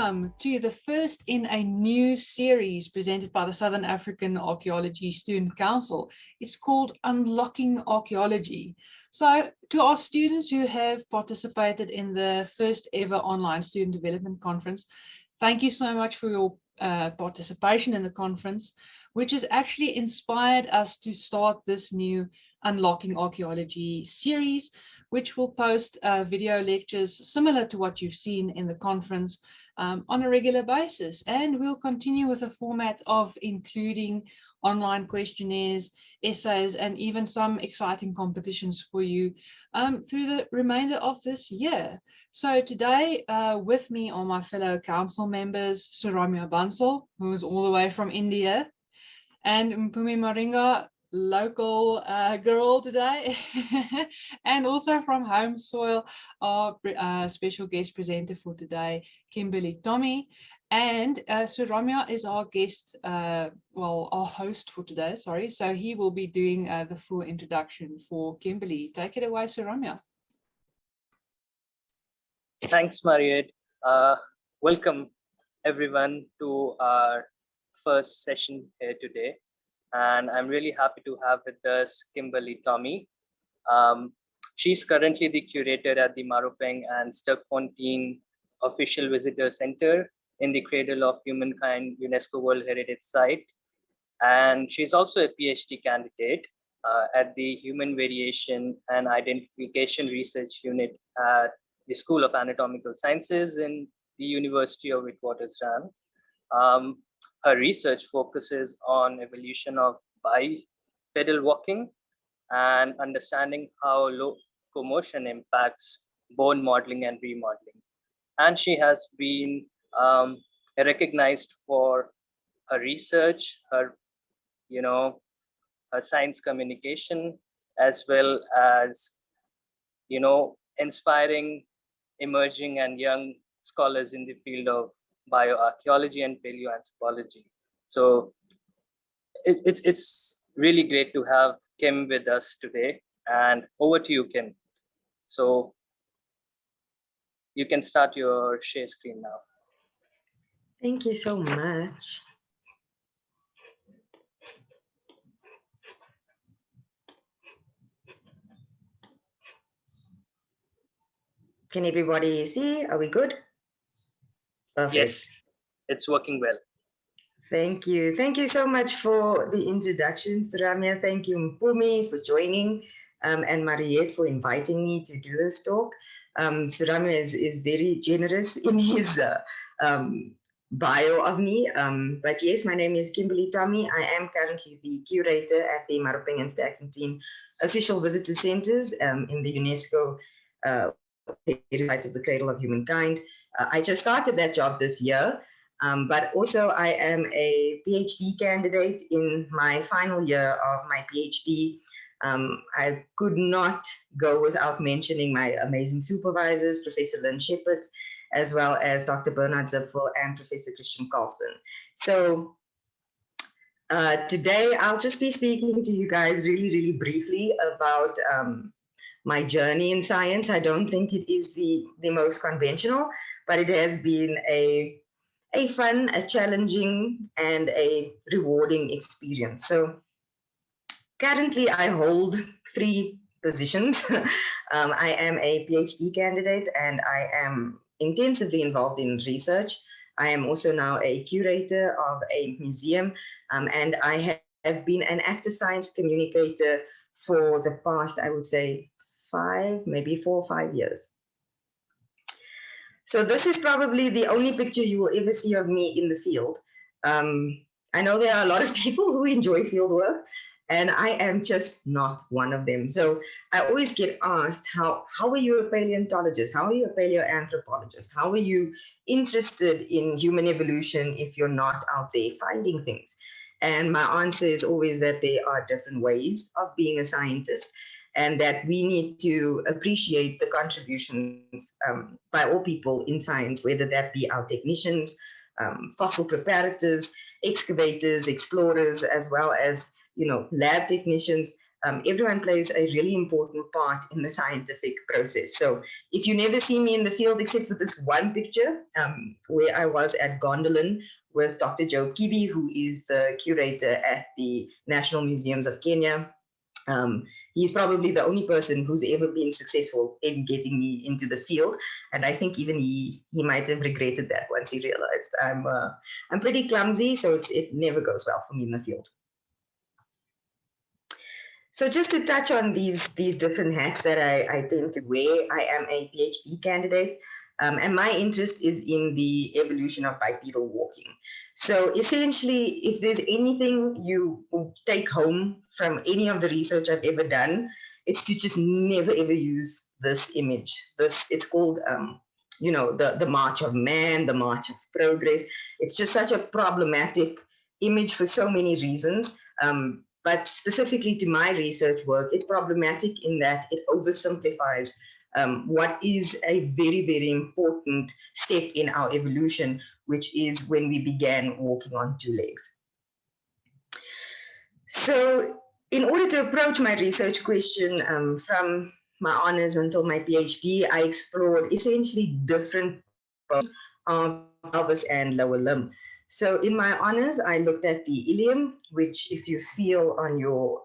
welcome to the first in a new series presented by the Southern African Archaeology Student Council. It's called Unlocking Archaeology. So to our students who have participated in the first ever online student development conference, thank you so much for your participation in the conference, which has actually inspired us to start this new Unlocking Archaeology series, which will post video lectures similar to what you've seen in the conference on a regular basis. And we'll continue with a format of including online questionnaires, essays, and even some exciting competitions for you through the remainder of this year. So today with me are my fellow council members, Romeo, who is all the way from India, and Mpumi Maringa, local girl today, and also from home soil, our special guest presenter for today, Kimberleigh Tommy. And Sir Romeo is our guest, well, our host for today, sorry. So he will be doing the full introduction for Kimberleigh. Take it away, Sir Romeo. Thanks, Mariette. Welcome everyone to our first session here today. And I'm really happy to have with us Kimberleigh Tommy. She's currently the curator at the Maropeng and Sterkfontein Official Visitor Center in the Cradle of Humankind UNESCO World Heritage Site. And she's also a PhD candidate at the Human Variation and Identification Research Unit at the School of Anatomical Sciences in the University of Witwatersrand. Her research focuses on evolution of bipedal walking and understanding how locomotion impacts bone modeling and remodeling. And she has been recognized for her research, her science communication, as well as inspiring emerging and young scholars in the field of bioarchaeology and paleoanthropology. So it's really great to have Kim with us today. And over to you, Kim. So you can start your share screen now. Thank you so much. Can everybody see? Are we good? Perfect. Yes, it's working well. Thank you. Thank you so much for the introduction, Ramya. Thank you, Mpumi, for joining, and Mariette for inviting me to do this talk. Ramya is very generous in his bio of me. But yes, my name is Kimberleigh Tommy. I am currently the curator at the Maropeng and Sterkfontein Official Visitor Centers in the UNESCO site of the Cradle of Humankind. I just started that job this year, but also I am a PhD candidate in my final year of my PhD. I could not go without mentioning my amazing supervisors, Professor Lynn Shepard, as well as Dr. Bernard Zipfel and Professor Christian Carlson. So today I'll just be speaking to you guys really briefly about my journey in science. I don't think it is the most conventional, but it has been a fun, a challenging, and a rewarding experience. So currently I hold 3 positions. I am a PhD candidate and I am intensively involved in research. I am also now a curator of a museum, and I have been an active science communicator for the past, I would say, 4 or 5 years. So this is probably the only picture you will ever see of me in the field. I know there are a lot of people who enjoy field work, and I am just not one of them. So I always get asked, how are you a paleontologist? How are you a paleoanthropologist? How are you interested in human evolution if you're not out there finding things? And my answer is always that there are different ways of being a scientist, and that we need to appreciate the contributions by all people in science, whether that be our technicians, fossil preparators, excavators, explorers, as well as lab technicians, everyone plays a really important part in the scientific process. So if you never see me in the field, except for this one picture where I was at Gondolin with Dr. Joe Kibi, who is the curator at the National Museums of Kenya. He's probably the only person who's ever been successful in getting me into the field, and I think even he might have regretted that once he realized I'm pretty clumsy, so it never goes well for me in the field. So just to touch on these different hats that I tend to wear, I am a PhD candidate, and my interest is in the evolution of bipedal walking. So essentially, if there's anything you take home from any of the research I've ever done, it's to just never ever use this image. It's called the March of Man, the March of Progress. It's just such a problematic image for so many reasons. But specifically to my research work, it's problematic in that it oversimplifies what is a very, very important step in our evolution, which is when we began walking on two legs. So in order to approach my research question from my honors until my PhD, I explored essentially different parts of pelvis and lower limb. So in my honors, I looked at the ilium, which if you feel on your,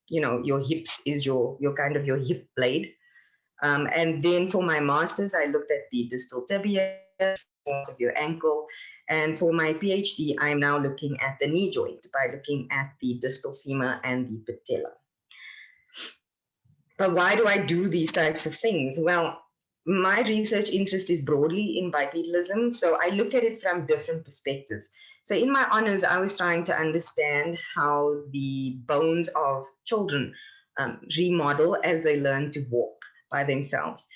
your hips is your kind of your hip blade. And then for my master's, I looked at the distal tibia of your ankle. And for my PhD, I'm now looking at the knee joint by looking at the distal femur and the patella. But why do I do these types of things? Well, my research interest is broadly in bipedalism, so I look at it from different perspectives. So in my honors, I was trying to understand how the bones of children remodel as they learn to walk by themselves.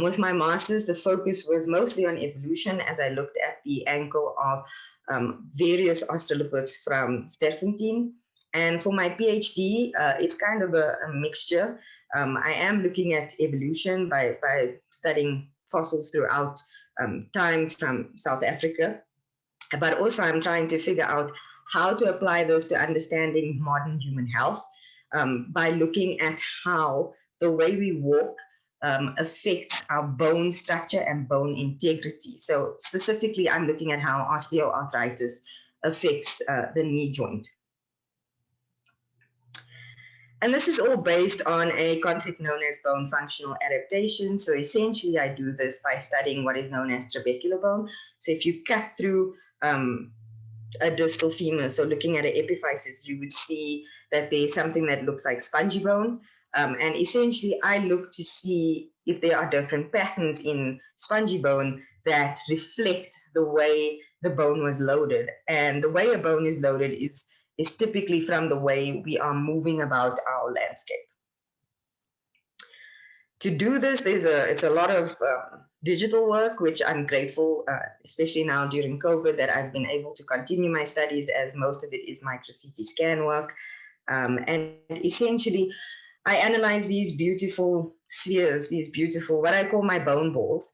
With my master's, the focus was mostly on evolution as I looked at the ankle of various australopiths from Sterfontein. And for my PhD, it's kind of a mixture. I am looking at evolution by studying fossils throughout time from South Africa, but also I'm trying to figure out how to apply those to understanding modern human health by looking at how the way we walk affects our bone structure and bone integrity. So specifically, I'm looking at how osteoarthritis affects the knee joint. And this is all based on a concept known as bone functional adaptation. So essentially, I do this by studying what is known as trabecular bone. So if you cut through a distal femur, so looking at an epiphysis, you would see that there's something that looks like spongy bone. And essentially, I look to see if there are different patterns in spongy bone that reflect the way the bone was loaded. And the way a bone is loaded is typically from the way we are moving about our landscape. To do this, it's a lot of digital work, which I'm grateful, especially now during COVID, that I've been able to continue my studies, as most of it is micro CT scan work. And essentially, I analyze these beautiful spheres, these beautiful, what I call my bone balls.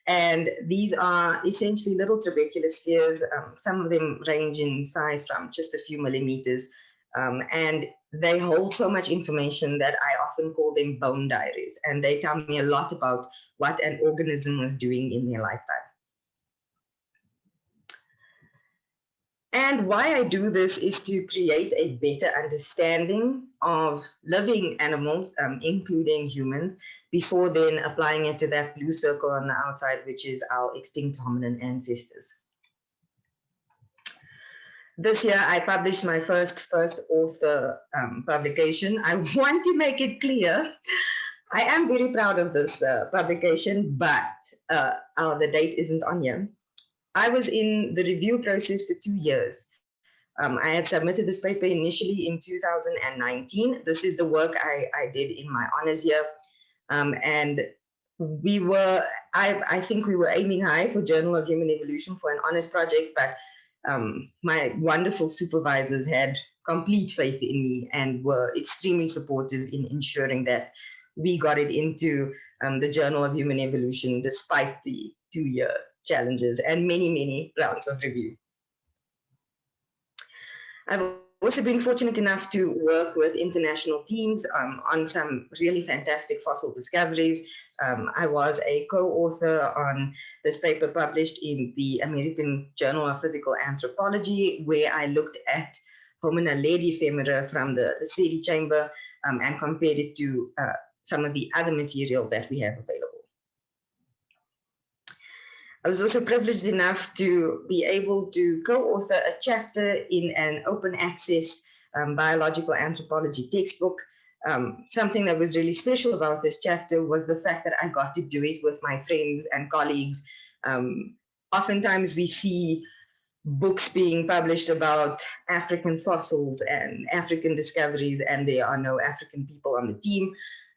And these are essentially little trabecular spheres. Some of them range in size from just a few millimeters. And they hold so much information that I often call them bone diaries. And they tell me a lot about what an organism was doing in their lifetime. And why I do this is to create a better understanding of living animals, including humans, before then applying it to that blue circle on the outside, which is our extinct hominin ancestors. This year, I published my first author publication. I want to make it clear, I am very proud of this publication, but the date isn't on here. I was in the review process for 2 years. I had submitted this paper initially in 2019. This is the work I did in my honors year. And I think we were aiming high for Journal of Human Evolution for an honors project, but my wonderful supervisors had complete faith in me and were extremely supportive in ensuring that we got it into the Journal of Human Evolution, despite the 2-year challenges and many, many rounds of review. I've also been fortunate enough to work with international teams on some really fantastic fossil discoveries. I was a co-author on this paper published in the American Journal of Physical Anthropology, where I looked at homina ledi femora from the Sedi chamber and compared it to some of the other material that we have available. I was also privileged enough to be able to co-author a chapter in an open access biological anthropology textbook. Something that was really special about this chapter was the fact that I got to do it with my friends and colleagues. Oftentimes we see books being published about African fossils and African discoveries, and there are no African people on the team.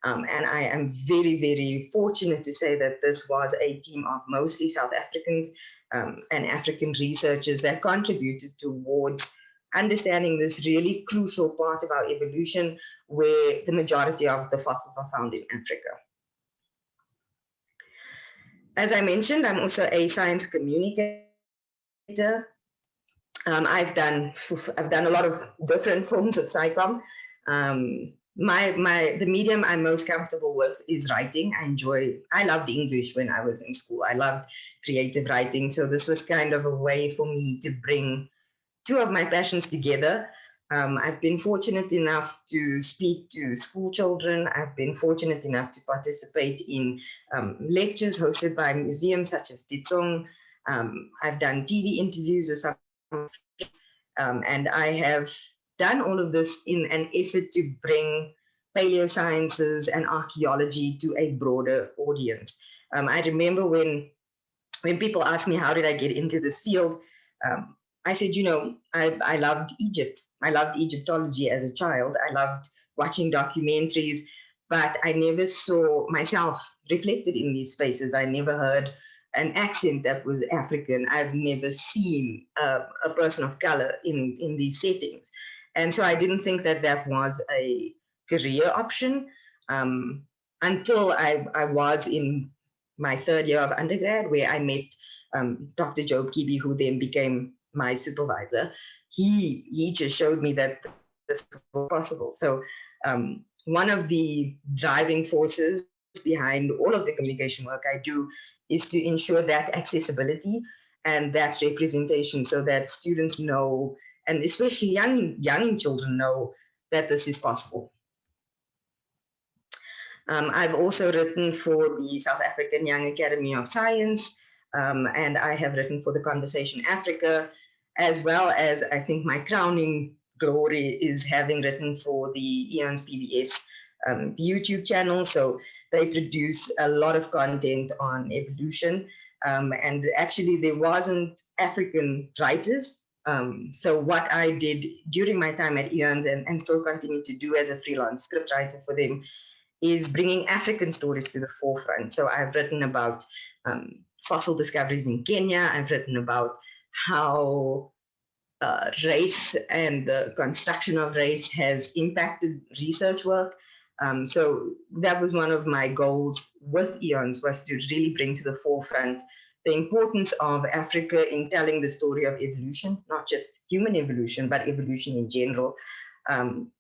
And I am very, very fortunate to say that this was a team of mostly South Africans and African researchers that contributed towards understanding this really crucial part of our evolution, where the majority of the fossils are found in Africa. As I mentioned, I'm also a science communicator. I've done a lot of different forms of SciComm. The medium I'm most comfortable with is writing. I loved English when I was in school. I loved creative writing. So this was kind of a way for me to bring two of my passions together. I've been fortunate enough to speak to school children. I've been fortunate enough to participate in lectures hosted by museums such as Titsong. I've done TV interviews with some, and I have done all of this in an effort to bring paleosciences and archaeology to a broader audience. I remember when people ask me, how did I get into this field? I said, I loved Egypt. I loved Egyptology as a child. I loved watching documentaries, but I never saw myself reflected in these spaces. I never heard an accent that was African. I've never seen a person of color in these settings. And so I didn't think that that was a career option until I was in my third year of undergrad, where I met Dr. Job Kibi, who then became my supervisor. He just showed me that this was possible. So one of the driving forces behind all of the communication work I do is to ensure that accessibility and that representation, so that students know, and especially young children know, that this is possible. I've also written for the South African Young Academy of Science, and I have written for the Conversation Africa, as well as I think my crowning glory is having written for the Eons PBS YouTube channel. So they produce a lot of content on evolution. And actually there wasn't African writers. So what I did during my time at Eons and still continue to do as a freelance scriptwriter for them is bringing African stories to the forefront. So I've written about fossil discoveries in Kenya. I've written about how race and the construction of race has impacted research work. So that was one of my goals with Eons, was to really bring to the forefront the importance of Africa in telling the story of evolution, not just human evolution, but evolution in general. And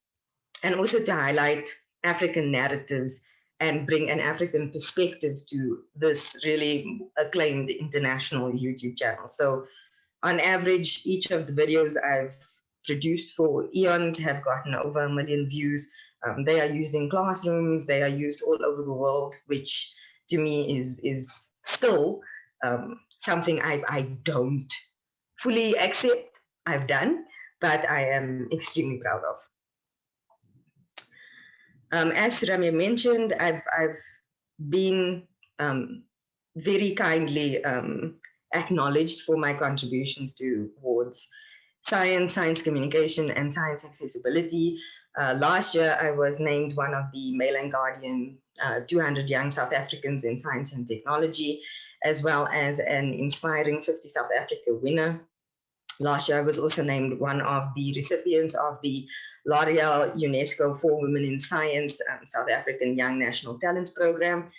also to highlight African narratives and bring an African perspective to this really acclaimed international YouTube channel. So on average, each of the videos I've produced for Eons have gotten over 1 million views. They are used in classrooms, they are used all over the world, which to me is still something I don't fully accept I've done, but I am extremely proud of. As Romeo mentioned, I've been very kindly acknowledged for my contributions towards science communication, and science accessibility. Last year, I was named one of the Mail and Guardian 200 Young South Africans in Science and Technology, as well as an Inspiring 50 South Africa winner. Last year, I was also named one of the recipients of the L'Oreal UNESCO for Women in Science South African Young National Talents Program,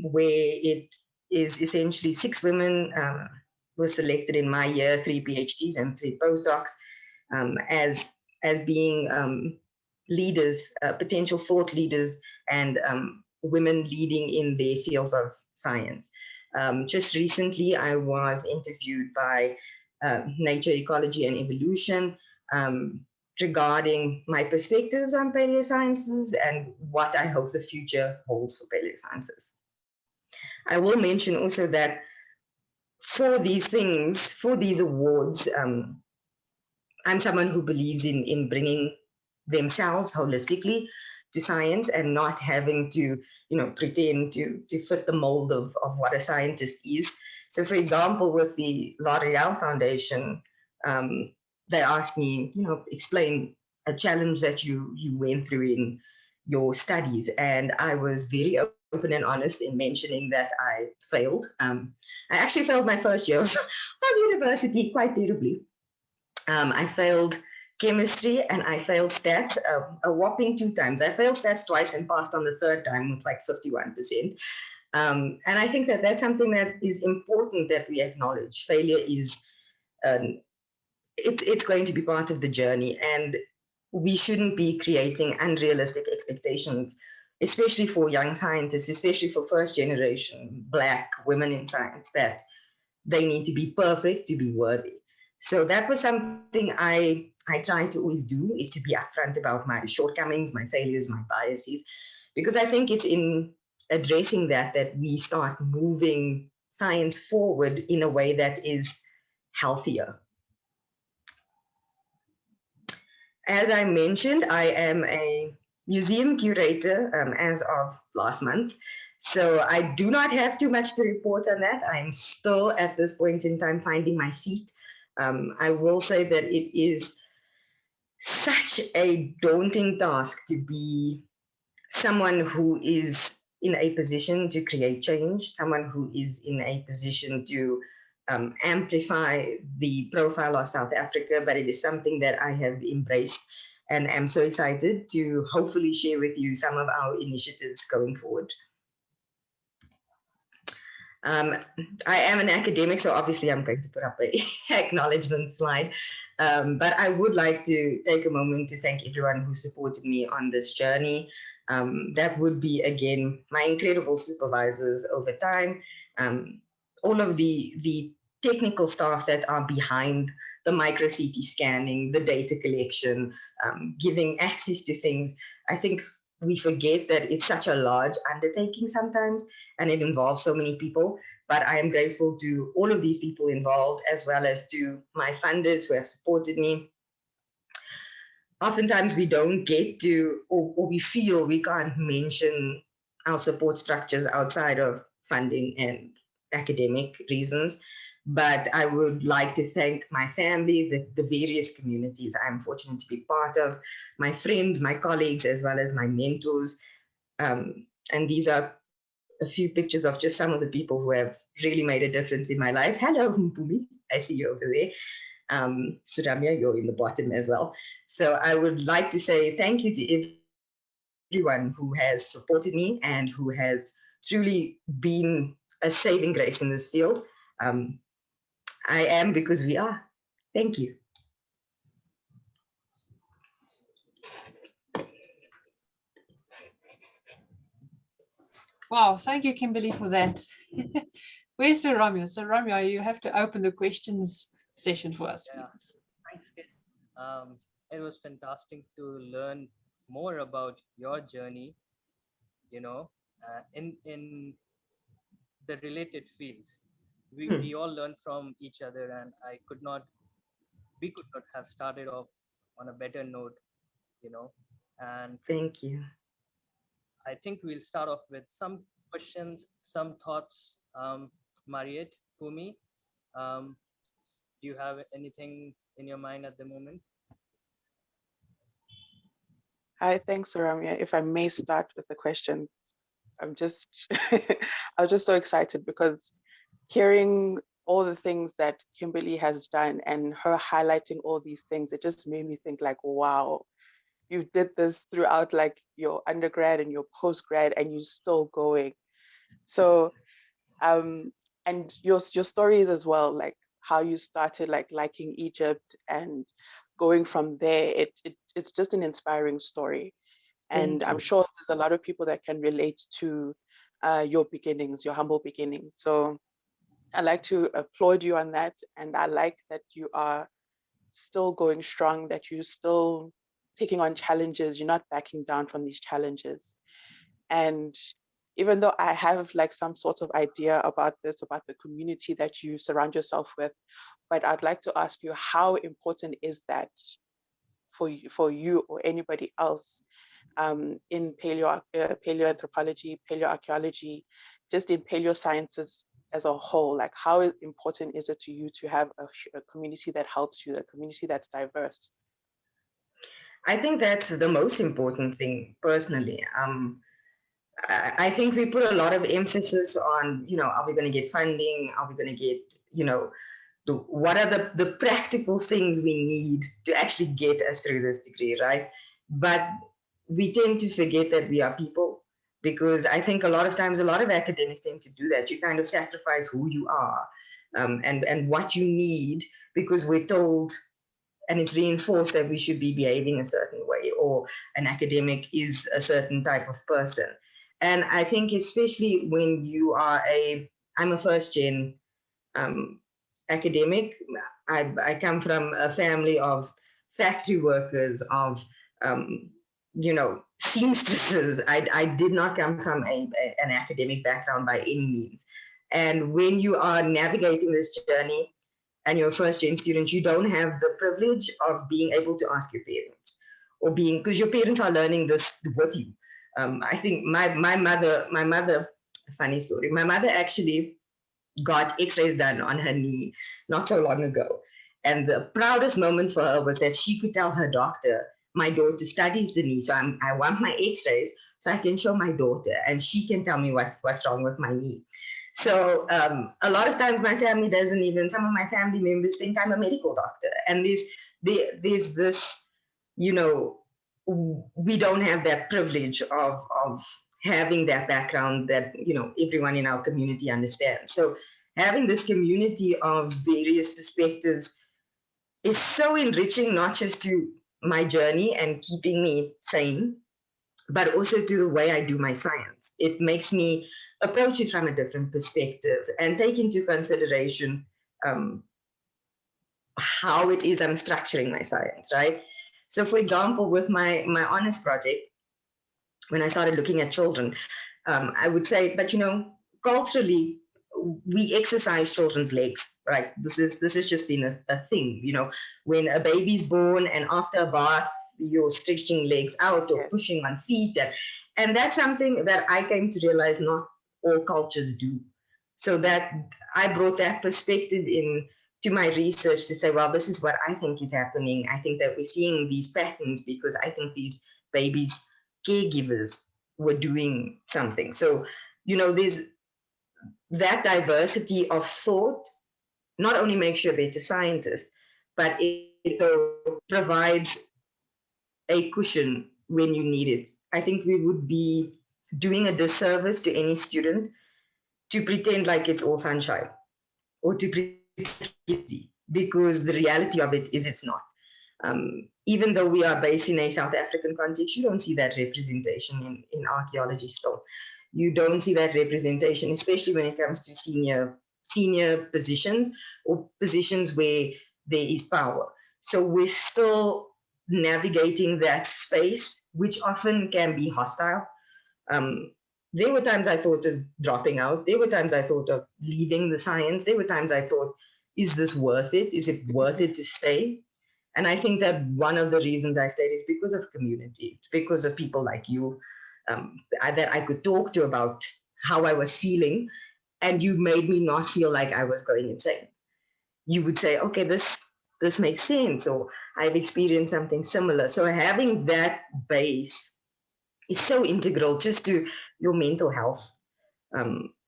where it is essentially 6 women were selected in my year, 3 PhDs and 3 postdocs, as as being leaders, potential thought leaders, and women leading in their fields of science. Just recently, I was interviewed by Nature, Ecology, and Evolution regarding my perspectives on paleosciences and what I hope the future holds for paleosciences. I will mention also that for these things, for these awards, I'm someone who believes in bringing themselves holistically to science and not having to, pretend to fit the mold of what a scientist is. So, for example, with the L'Oreal Foundation, they asked me, explain a challenge that you went through in your studies, and I was very open and honest in mentioning that I failed. I actually failed my first year of university quite terribly. I failed chemistry and I failed stats a whopping 2 times. I failed stats twice and passed on the third time with like 51%. And I think that that's something that is important that we acknowledge. Failure is, it's going to be part of the journey, and we shouldn't be creating unrealistic expectations, especially for young scientists, especially for first generation Black women in science, that they need to be perfect to be worthy. So that was something I try to always do, is to be upfront about my shortcomings, my failures, my biases, because I think it's in addressing that we start moving science forward in a way that is healthier. As I mentioned, I am a museum curator as of last month. So I do not have too much to report on that. I'm still at this point in time finding my feet. I will say that it is such a daunting task to be someone who is in a position to create change, someone who is in a position to amplify the profile of South Africa, but it is something that I have embraced and am so excited to hopefully share with you some of our initiatives going forward. I am an academic, so obviously I'm going to put up an acknowledgement slide, but I would like to take a moment to thank everyone who supported me on this journey. That would be, again, my incredible supervisors over time, all of the technical staff that are behind the micro CT scanning, the data collection, giving access to things. I think we forget that it's such a large undertaking sometimes, and it involves so many people. But I am grateful to all of these people involved, as well as to my funders who have supported me. Oftentimes we don't get to, or we feel we can't mention our support structures outside of funding and academic reasons. But I would like to thank my family, the various communities I'm fortunate to be part of, my friends, my colleagues, as well as my mentors. And these are a few pictures of just some of the people who have really made a difference in my life. Hello, Mpumi. I see you over there. Suramya, you're in the bottom as well. So I would like to say thank you to everyone who has supported me and who has truly been a saving grace in this field. I am because we are. Thank you. Wow, thank you, Kimberleigh, for that. Where's Sir Romeo? So Romeo, you have to open the questions session for us, please. Thanks, Kit. It was fantastic to learn more about your journey, in the related fields. We all learn from each other, and we could not have started off on a better note, and thank you. I think we'll start off with some questions, some thoughts. Mariette, Pumi, do you have anything in your mind at the moment? Hi, thanks, Romeo. If I may start with the questions, I'm just, I was just so excited because hearing all the things that Kimberleigh has done and her highlighting all these things, it just made me think like, wow, you did this throughout like your undergrad and your postgrad and you're still going. So, and your stories as well, like how you started like liking Egypt and going from there, it's just an inspiring story. And I'm sure there's a lot of people that can relate to your beginnings, your humble beginnings. So I'd like to applaud you on that. And I like that you are still going strong, that you're still taking on challenges, you're not backing down from these challenges. And even though I have like some sort of idea about this, about the community that you surround yourself with, but I'd like to ask you, how important is that for you or anybody else in paleoanthropology, paleoarchaeology, just in paleosciences as a whole? Like, how important is it to you to have a community that helps you, a community that's diverse? I think that's the most important thing personally. I think we put a lot of emphasis on, are we going to get funding? Are we going to get, what are the practical things we need to actually get us through this degree, right? But we tend to forget that we are people, because I think a lot of times, a lot of academics tend to do that. You kind of sacrifice who you are and what you need, because we're told and it's reinforced that we should be behaving a certain way, or an academic is a certain type of person. And I think especially when you are I'm a first gen academic. I come from a family of factory workers, of seamstresses. I did not come from an academic background by any means. And when you are navigating this journey and you're a first gen student, you don't have the privilege of being able to ask your parents, or because your parents are learning this with you. I think my mother, funny story, my mother actually got x-rays done on her knee not so long ago. And the proudest moment for her was that she could tell her doctor, my daughter studies the knee, so I want my x-rays so I can show my daughter and she can tell me what's wrong with my knee. So a lot of times my family doesn't even, some of my family members think I'm a medical doctor. And there's this, we don't have that privilege of having that background that, everyone in our community understands. So having this community of various perspectives is so enriching, not just to my journey and keeping me sane, but also to the way I do my science. It makes me approach it from a different perspective and take into consideration how it is I'm structuring my science, right? So for example, with my honors project, when I started looking at children, I would say, but culturally, we exercise children's legs, right? This has just been a thing, when a baby's born and after a bath, you're stretching legs out or pushing on feet. And that's something that I came to realize not all cultures do. So that I brought that perspective in to my research to say, well, this is what I think is happening. I think that we're seeing these patterns because I think these babies' caregivers were doing something. So, there's that diversity of thought not only makes you a better scientist, but it provides a cushion when you need it. I think we would be doing a disservice to any student to pretend like it's all sunshine, or to pretend, because the reality of it is it's not. Even though we are based in a South African context, you don't see that representation in archaeology still. You don't see that representation, especially when it comes to senior positions or positions where there is power. So we're still navigating that space, which often can be hostile. There were times I thought of dropping out. There were times I thought of leaving the science. There were times I thought, is this worth it? Is it worth it to stay? And I think that one of the reasons I stayed is because of community. It's because of people like you that I could talk to about how I was feeling, and you made me not feel like I was going insane. You would say, okay, this makes sense, or I've experienced something similar. So having that base is so integral just to your mental health.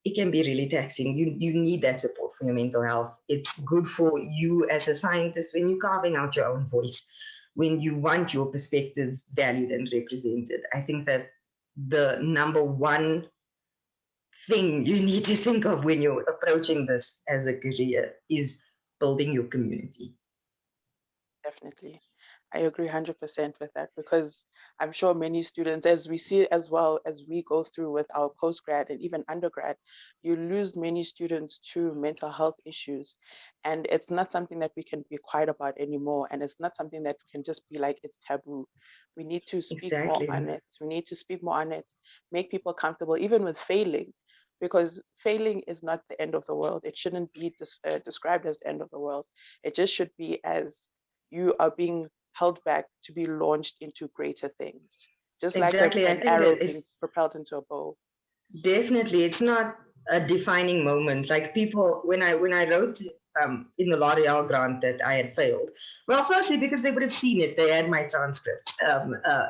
It can be really taxing. You need that support for your mental health. It's good for you as a scientist when you're carving out your own voice, when you want your perspectives valued and represented. I think that the number one thing you need to think of when you're approaching this as a career is building your community. Definitely. I agree 100% with that, because I'm sure many students, as we see as well as we go through with our postgrad and even undergrad, you lose many students to mental health issues. And it's not something that we can be quiet about anymore. And it's not something that we can just be like, it's taboo. We need to speak more Exactly. on it. We need to speak more on it, make people comfortable, even with failing, because failing is not the end of the world. It shouldn't be described as the end of the world. It just should be as you are being held back to be launched into greater things, just like Exactly. I an think arrow that being it's propelled into a bow. definitely, it's not a defining moment. Like people, when I wrote in the L'Oreal grant that I had failed, well, firstly because they would have seen it, they had my transcript,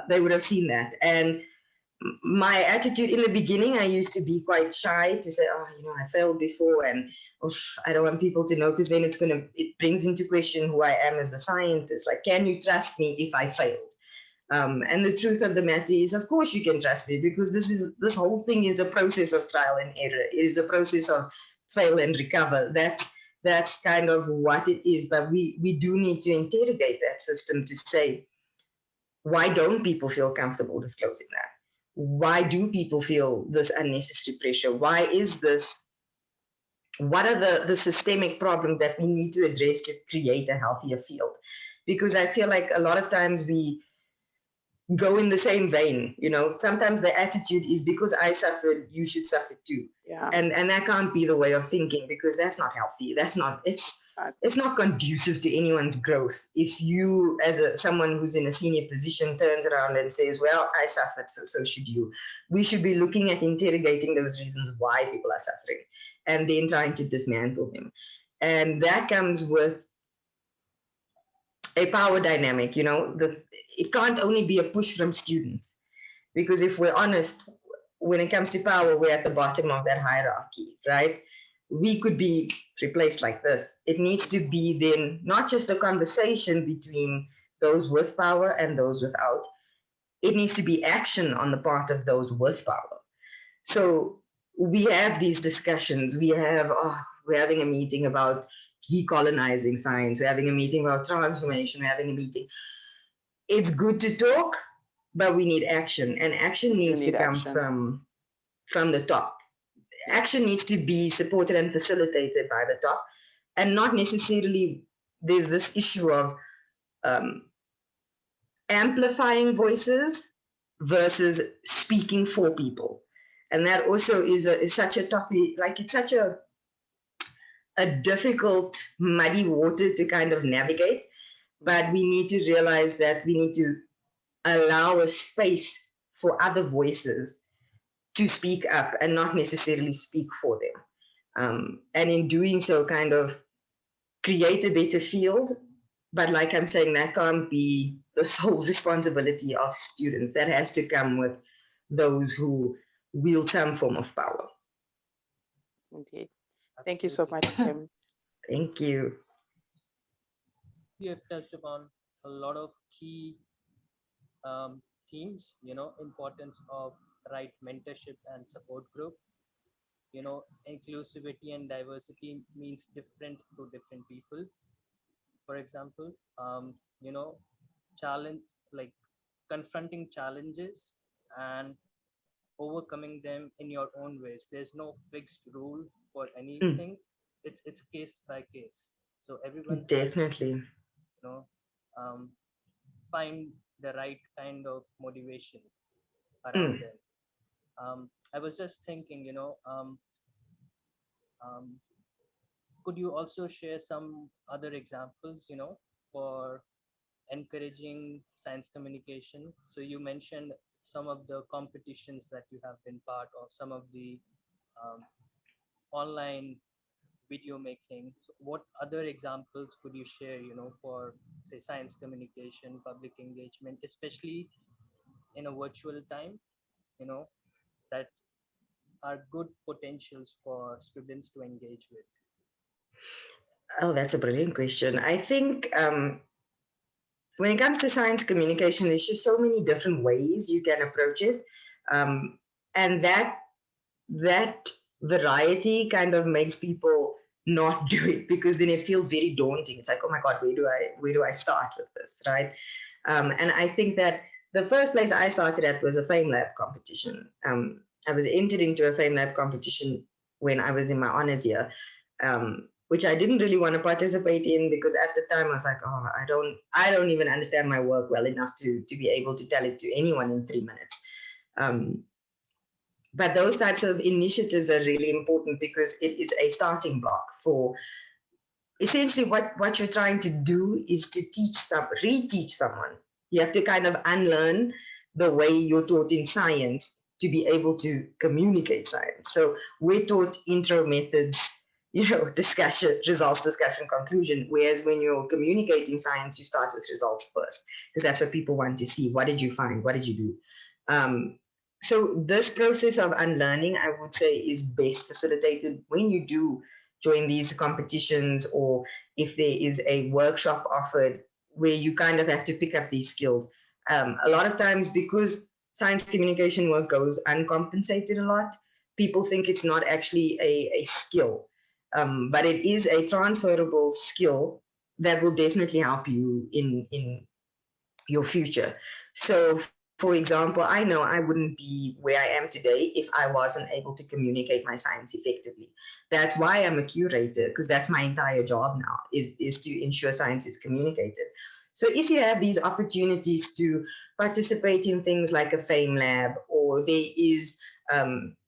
they would have seen that. And my attitude in the beginning, I used to be quite shy to say, oh, I failed before, and I don't want people to know, because then it brings into question who I am as a scientist. Like, can you trust me if I failed? And the truth of the matter is, of course you can trust me, because this whole thing is a process of trial and error. It is a process of fail and recover. That's kind of what it is. But we do need to interrogate that system to say, why don't people feel comfortable disclosing that? Why do people feel this unnecessary pressure? Why is this? What are the systemic problems that we need to address to create a healthier field? Because I feel like a lot of times we go in the same vein. Sometimes the attitude is, because I suffered, you should suffer too. Yeah. And that can't be the way of thinking, because that's not healthy. It's not conducive to anyone's growth. If you, as someone who's in a senior position, turns around and says, well, I suffered, so should you. We should be looking at interrogating those reasons why people are suffering, and then trying to dismantle them. And that comes with a power dynamic. It can't only be a push from students, because if we're honest, when it comes to power, we're at the bottom of that hierarchy, right? We could be replaced like this. It needs to be then not just a conversation between those with power and those without. It needs to be action on the part of those with power. So we have these discussions. We're having a meeting about decolonizing science. We're having a meeting about transformation. We're having a meeting. It's good to talk, but we need action, and action needs to come from the top. Action needs to be supported and facilitated by the top, and not necessarily there's this issue of amplifying voices versus speaking for people. And that also is such a topic, like it's such a difficult, muddy water to kind of navigate. But we need to realize that we need to allow a space for other voices to speak up and not necessarily speak for them. And in doing so, kind of create a better field. But like I'm saying, that can't be the sole responsibility of students. That has to come with those who wield some form of power. Indeed. Thank you so much, Kim. Thank you. You have touched upon a lot of key themes, importance of right mentorship and support group. Inclusivity and diversity means different to different people. For example, challenge, like confronting challenges and overcoming them in your own ways. There's no fixed rule for anything. It's case by case. So everyone has to, Definitely. find the right kind of motivation around them. I was just thinking, could you also share some other examples, for encouraging science communication? So you mentioned some of the competitions that you have been part of, some of the online video making. So what other examples could you share, for say science communication, public engagement, especially in a virtual time, that are good potentials for students to engage with? Oh, that's a brilliant question. I think when it comes to science communication, there's just so many different ways you can approach it. And that variety kind of makes people not do it, because then it feels very daunting. It's like, oh my God, where do I start with this, right? And I think that the first place I started at was a Fame Lab competition. I was entered into a Fame Lab competition when I was in my honors year, which I didn't really want to participate in because at the time I was like, oh, I don't even understand my work well enough to be able to tell it to anyone in 3 minutes. But those types of initiatives are really important because it is a starting block for essentially what you're trying to do is to reteach someone. You have to kind of unlearn the way you're taught in science to be able to communicate science. So we're taught intro methods, discussion, results, discussion, conclusion. Whereas when you're communicating science, you start with results first, because that's what people want to see. What did you find? What did you do? So this process of unlearning, I would say, is best facilitated when you do join these competitions, or if there is a workshop offered where you kind of have to pick up these skills. A lot of times, because science communication work goes uncompensated a lot, people think it's not actually a skill, but it is a transferable skill that will definitely help you in your future. So for example, I know I wouldn't be where I am today if I wasn't able to communicate my science effectively. That's why I'm a curator, because that's my entire job now, is to ensure science is communicated. So if you have these opportunities to participate in things like a Fame Lab, or there is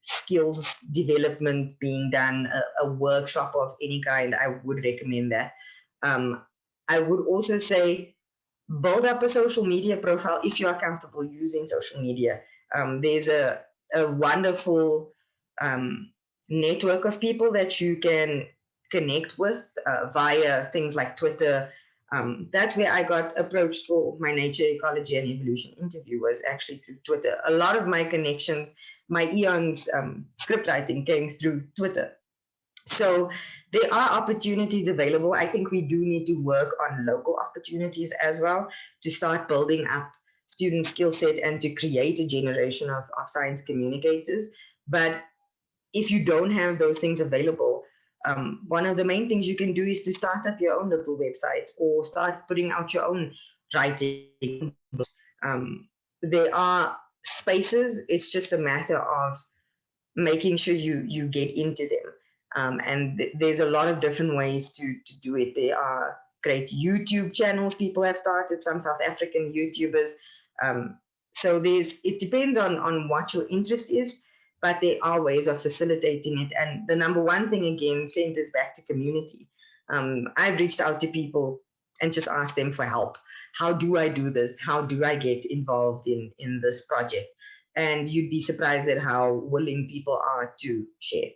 skills development being done, a workshop of any kind, I would recommend that. I would also say, build up a social media profile if you are comfortable using social media. There's a wonderful network of people that you can connect with via things like Twitter. That's where I got approached for my nature, ecology, and evolution interview, was actually through Twitter. A lot of my connections, my eons script writing came through Twitter. So there are opportunities available. I think we do need to work on local opportunities as well to start building up student skill set and to create a generation of science communicators. But if you don't have those things available, one of the main things you can do is to start up your own little website or start putting out your own writing. There are spaces. It's just a matter of making sure you get into them. And there's a lot of different ways to do it. There are great YouTube channels people have started, some South African YouTubers. So it depends on what your interest is, but there are ways of facilitating it. And the number one thing, again, centers back to community. I've reached out to people and just asked them for help. How do I do this? How do I get involved in this project? And you'd be surprised at how willing people are to share.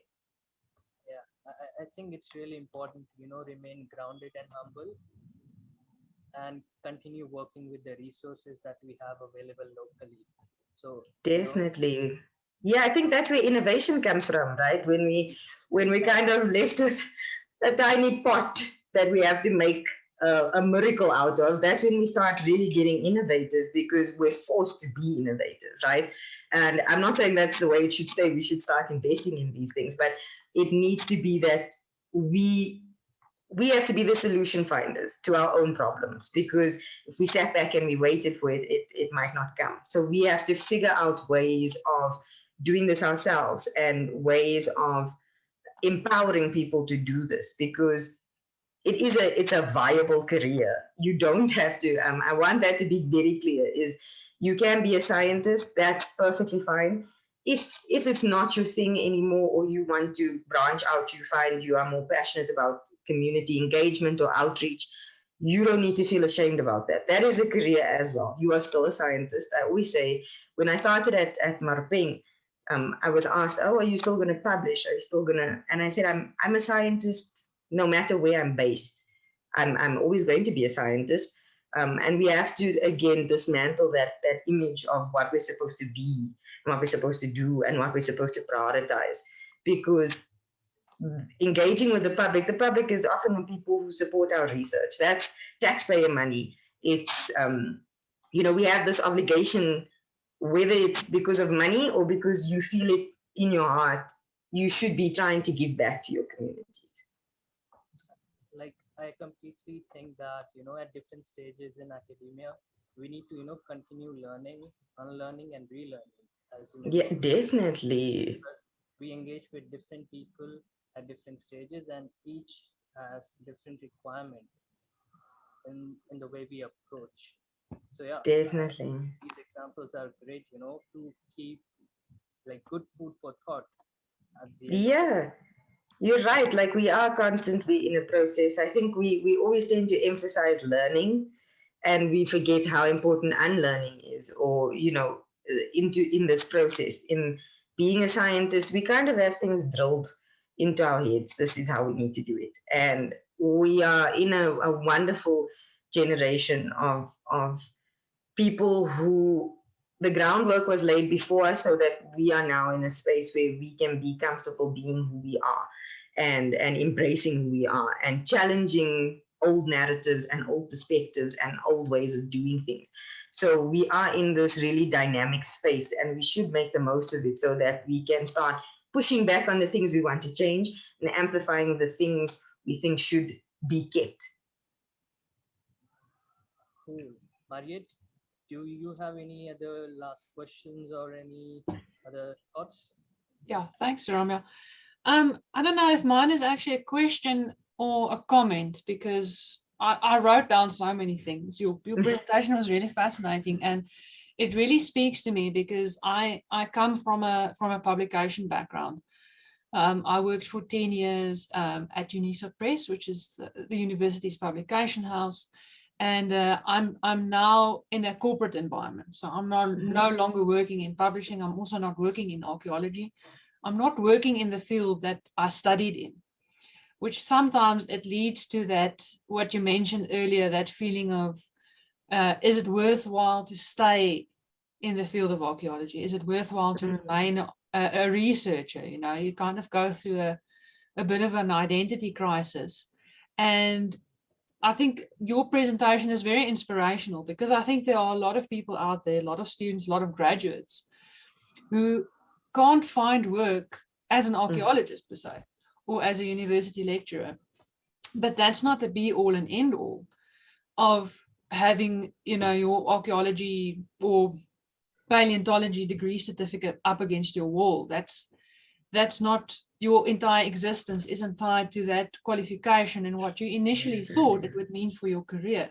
I think it's really important, remain grounded and humble and continue working with the resources that we have available locally. So definitely. Yeah, I think that's where innovation comes from, right? When we kind of left with a tiny pot that we have to make a miracle out of, that's when we start really getting innovative, because we're forced to be innovative, right? And I'm not saying that's the way it should stay. We should start investing in these things, but it needs to be that we have to be the solution finders to our own problems, because if we sat back and we waited for it, it might not come. So we have to figure out ways of doing this ourselves and ways of empowering people to do this, because it's a viable career. You don't have to, I want that to be very clear, is you can be a scientist, that's perfectly fine. If it's not your thing anymore, or you want to branch out, you find you are more passionate about community engagement or outreach, you don't need to feel ashamed about that. That is a career as well. You are still a scientist. I always say, when I started at Marpeng, I was asked, oh, are you still going to publish? Are you still going to? And I said, I'm a scientist no matter where I'm based. I'm always going to be a scientist. And we have to, again, dismantle that image of what we're supposed to be, and what we're supposed to do, and what we're supposed to prioritize. Because engaging with the public is often the people who support our research. That's taxpayer money. It's, we have this obligation, whether it's because of money or because you feel it in your heart, you should be trying to give back to your communities. Like, I completely think that, at different stages in academia, we need to, continue learning, unlearning, and relearning, as you Yeah, mentioned. definitely. Because we engage with different people at different stages, and each has different requirement in the way we approach. So yeah, Definitely. these examples are great, to keep like good food for thought at the end of the Yeah, you're right. Like we are constantly in a process. I think we always tend to emphasize learning and we forget how important unlearning is, or, in this process. In being a scientist, we kind of have things drilled into our heads. This is how we need to do it. And we are in a wonderful generation of people who the groundwork was laid before us so that we are now in a space where we can be comfortable being who we are and embracing who we are and challenging old narratives and old perspectives and old ways of doing things. So we are in this really dynamic space and we should make the most of it so that we can start pushing back on the things we want to change and amplifying the things we think should be kept. Cool. Mariette, do you have any other last questions or any other thoughts? Yeah, thanks, Romeo. I don't know if mine is actually a question or a comment because I wrote down so many things. Your presentation was really fascinating and it really speaks to me because I come from a publication background. I worked for 10 years at UNISA Press, which is the university's publication house. And I'm now in a corporate environment. So I'm no longer working in publishing. I'm also not working in archaeology. I'm not working in the field that I studied in, which sometimes it leads to that, what you mentioned earlier, that feeling of, is it worthwhile to stay in the field of archaeology? Is it worthwhile to remain a researcher? You kind of go through a bit of an identity crisis. And I think your presentation is very inspirational because I think there are a lot of people out there, a lot of students, a lot of graduates who can't find work as an archaeologist per se, or as a university lecturer. But that's not the be all and end all of having, your archaeology or paleontology degree certificate up against your wall. That's not, your entire existence isn't tied to that qualification and what you initially thought it would mean for your career.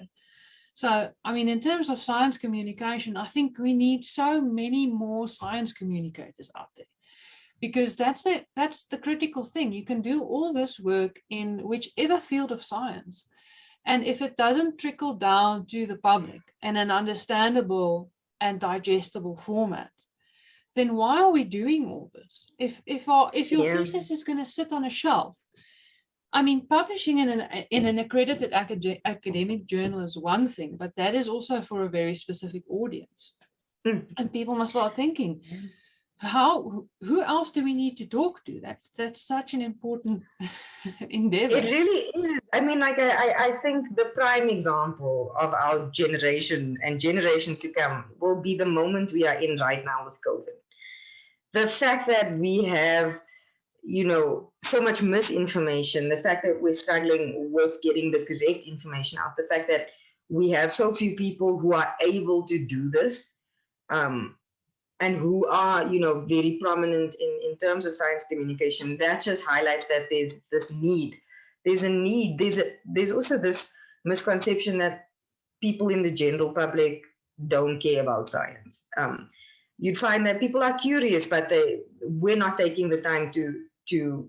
So, I mean, in terms of science communication, I think we need so many more science communicators out there because that's the critical thing. You can do all this work in whichever field of science. And if it doesn't trickle down to the public in an understandable and digestible format, then why are we doing all this? If your thesis is going to sit on a shelf, I mean, publishing in an accredited academic journal is one thing, but that is also for a very specific audience. And people must start thinking, who else do we need to talk to? That's such an important endeavor. It really is. I mean, like I think the prime example of our generation and generations to come will be the moment we are in right now with COVID. The fact that we have, so much misinformation, the fact that we're struggling with getting the correct information out, the fact that we have so few people who are able to do this, and who are, very prominent in terms of science communication, that just highlights that there's this need. There's a need. There's also this misconception that people in the general public don't care about science. You'd find that people are curious, but we're not taking the time to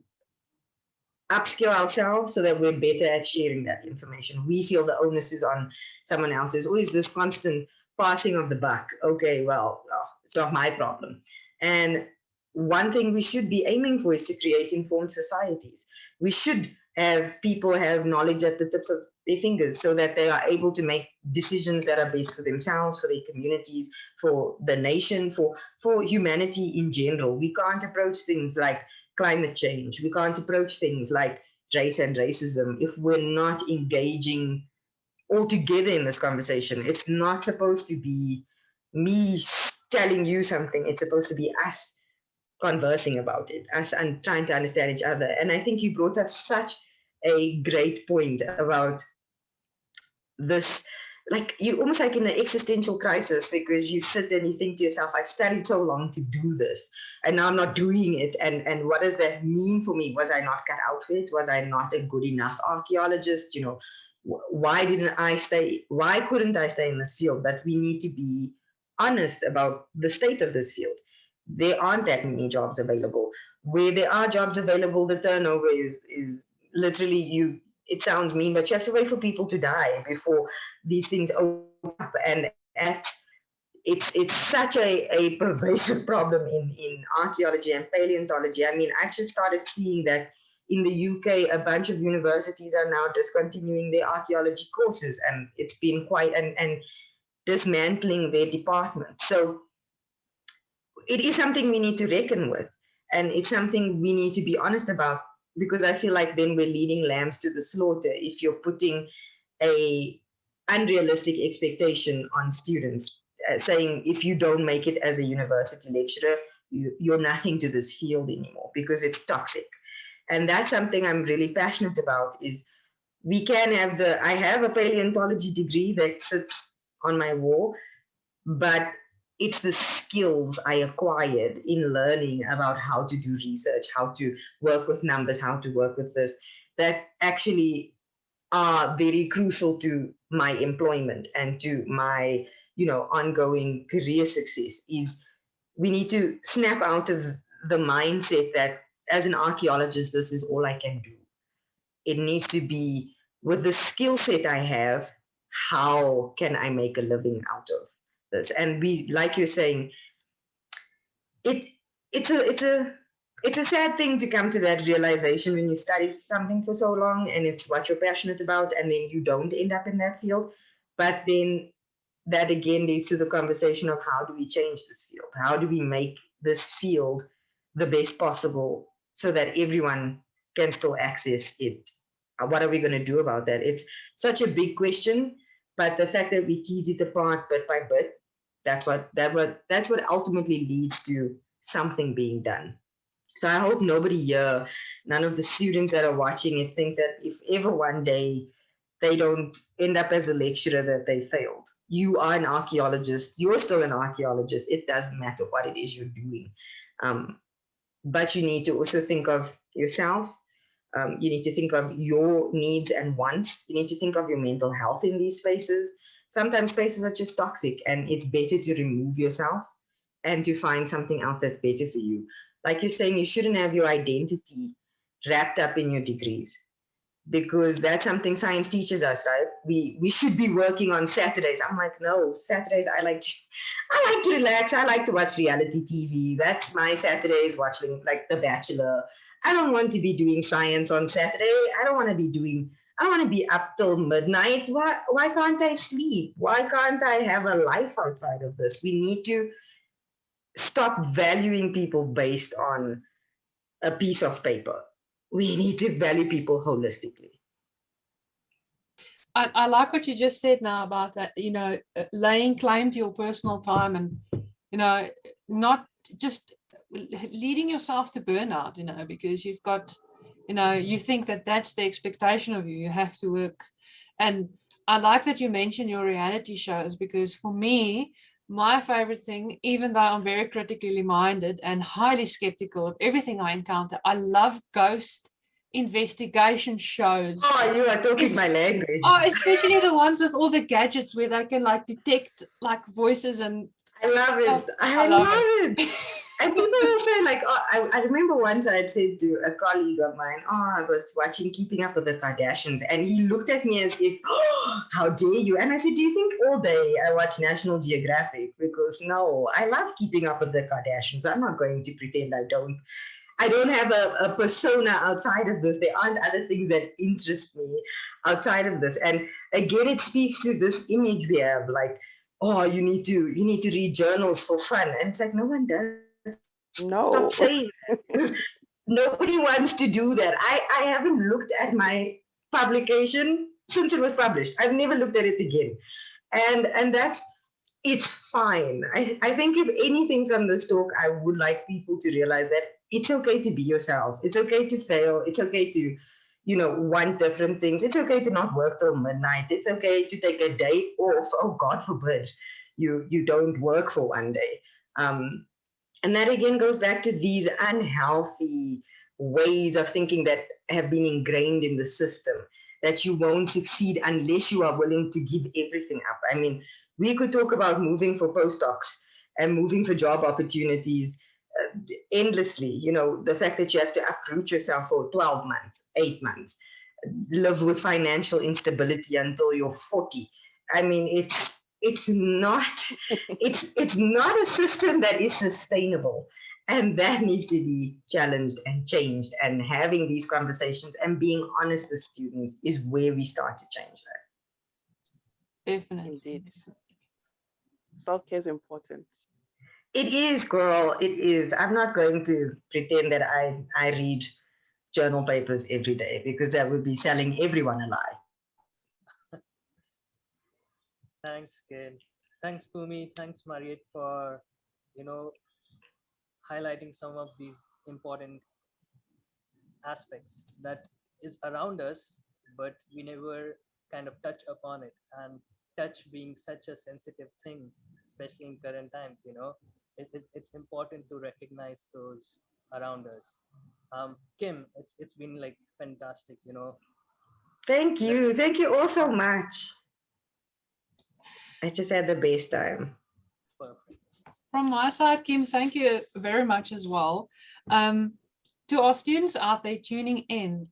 upskill ourselves so that we're better at sharing that information. We feel the onus is on someone else. There's always this constant passing of the buck. Okay, well, it's not my problem. And one thing we should be aiming for is to create informed societies. We should have people have knowledge at the tips of their fingers so that they are able to make decisions that are best for themselves, for their communities, for the nation, for humanity in general. We can't approach things like climate change. We can't approach things like race and racism if we're not engaging all together in this conversation. It's not supposed to be me telling you something. It's supposed to be us conversing about it, us and trying to understand each other. And I think you brought up such a great point about this, the fact that we have, so much misinformation, the fact that we're struggling with getting the correct information out, the fact that if your thesis is going to sit on a shelf, if your thesis is going to sit on a shelf, then why are we doing all this? If your thesis is going to sit on a shelf, then why are we doing all this? And I think you brought up such a great point about like you're almost like in an existential crisis, because you sit and you think to yourself, I've studied so long to do this and now I'm not doing it. And what does that mean for me? Was I not cut out for it? Was I not a good enough archaeologist? You know, why didn't I stay? Why couldn't I stay in this field? But we need to be honest about the state of this field. There aren't that many jobs available. Where there are jobs available, the turnover is literally it sounds mean, but you have to wait for people to die before these things open up. And it's such a pervasive problem in archaeology and paleontology. I mean, I've just started seeing that in the UK, a bunch of universities are now discontinuing their archaeology courses, and it's been quite and dismantling their department. So it is something we need to reckon with, and it's something we need to be honest about, because I feel like then we're leading lambs to the slaughter if you're putting a unrealistic expectation on students, saying if you don't make it as a university lecturer, you're nothing to this field anymore, because it's toxic. And that's something I'm really passionate about. Is we can have I have a paleontology degree that sits on my wall, but it's the skills I acquired in learning about how to do research, how to work with numbers, how to work with this, that actually are very crucial to my employment and to my, ongoing career success. Is we need to snap out of the mindset that as an archaeologist, this is all I can do. It needs to be, with the skill set I have, how can I make a living out of this? And like you're saying, it's a sad thing to come to that realization when you study something for so long and it's what you're passionate about, and then you don't end up in that field. But then that again leads to the conversation of how do we change this field? How do we make this field the best possible so that everyone can still access it? What are we going to do about that? It's such a big question, but the fact that we tease it apart bit by bit, that's what ultimately leads to something being done. So I hope nobody here, none of the students that are watching it, think that if ever one day they don't end up as a lecturer, that they failed. You are an archaeologist. You're still an archaeologist. It doesn't matter what it is you're doing. But you need to also think of yourself. You need to think of your needs and wants. You need to think of your mental health in these spaces. Sometimes spaces are just toxic, and it's better to remove yourself and to find something else that's better for you. Like you're saying, you shouldn't have your identity wrapped up in your degrees, because that's something science teaches us, right? We should be working on Saturdays. I'm like, no, Saturdays I like to relax. I like to watch reality TV. That's my Saturdays, watching like The Bachelor. I don't want to be doing science on Saturday. I don't want to be up till midnight. Why can't I sleep? Why can't I have a life outside of this? We need to stop valuing people based on a piece of paper. We need to value people holistically. I like what you just said now about that, laying claim to your personal time and, not just leading yourself to burnout, because you've got, you think that that's the expectation of you. You have to work. And I like that you mentioned your reality shows, because for me, my favorite thing, even though I'm very critically minded and highly skeptical of everything I encounter, I love ghost investigation shows. Oh, you are talking my language. Oh, especially the ones with all the gadgets where they can like detect like voices and I love it. I love it. And people will say like, oh, I remember once I had said to a colleague of mine, I was watching Keeping Up with the Kardashians, and he looked at me as if, how dare you? And I said, do you think all day I watch National Geographic? Because no, I love Keeping Up with the Kardashians. I'm not going to pretend I don't have a persona outside of this. There aren't other things that interest me outside of this. And again, it speaks to this image we have, like, you need to read journals for fun. And it's like, no one does. No. Stop saying that. Nobody wants to do that. I haven't looked at my publication since it was published. I've never looked at it again. And it's fine. I think if anything from this talk, I would like people to realize that it's okay to be yourself. It's okay to fail. It's okay to, want different things. It's okay to not work till midnight. It's okay to take a day off. Oh, God forbid you don't work for one day. And that again goes back to these unhealthy ways of thinking that have been ingrained in the system, that you won't succeed unless you are willing to give everything up. I mean, we could talk about moving for postdocs and moving for job opportunities endlessly. The fact that you have to uproot yourself for 12 months, 8 months, live with financial instability until you're 40. I mean, it's not a system that is sustainable, and that needs to be challenged and changed. And having these conversations and being honest with students is where we start to change that. Definitely. Indeed. Self-care is important. It is, girl. It is. I'm not going to pretend that I read journal papers every day, because that would be selling everyone a lie. Thanks, Kim. Thanks, Pumi. Thanks, Mariette, for highlighting some of these important aspects that is around us, but we never kind of touch upon it. And touch being such a sensitive thing, especially in current times, it's important to recognize those around us. Kim, it's been like fantastic, Thank you. Thank you all so much. I just had the best time. Perfect. From my side, Kim, thank you very much as well. To our students out there tuning in,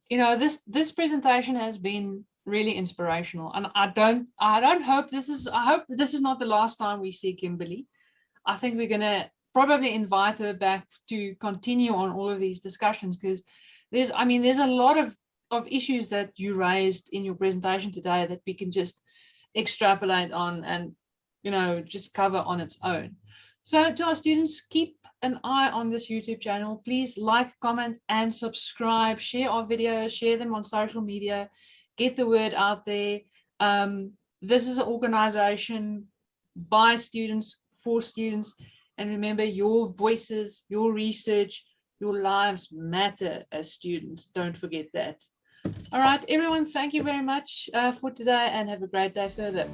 this presentation has been really inspirational, and I hope this is not the last time we see Kimberleigh. I think we're gonna probably invite her back to continue on all of these discussions, because there's a lot of issues that you raised in your presentation today that we can just extrapolate on and just cover on its own. So to our students, keep an eye on this YouTube channel. Please like, comment, and subscribe. Share our videos, share them on social media, get the word out there. This is an organization by students, for students, and remember, your voices, your research, your lives matter as students. Don't forget that. All right, everyone, thank you very much for today, and have a great day further.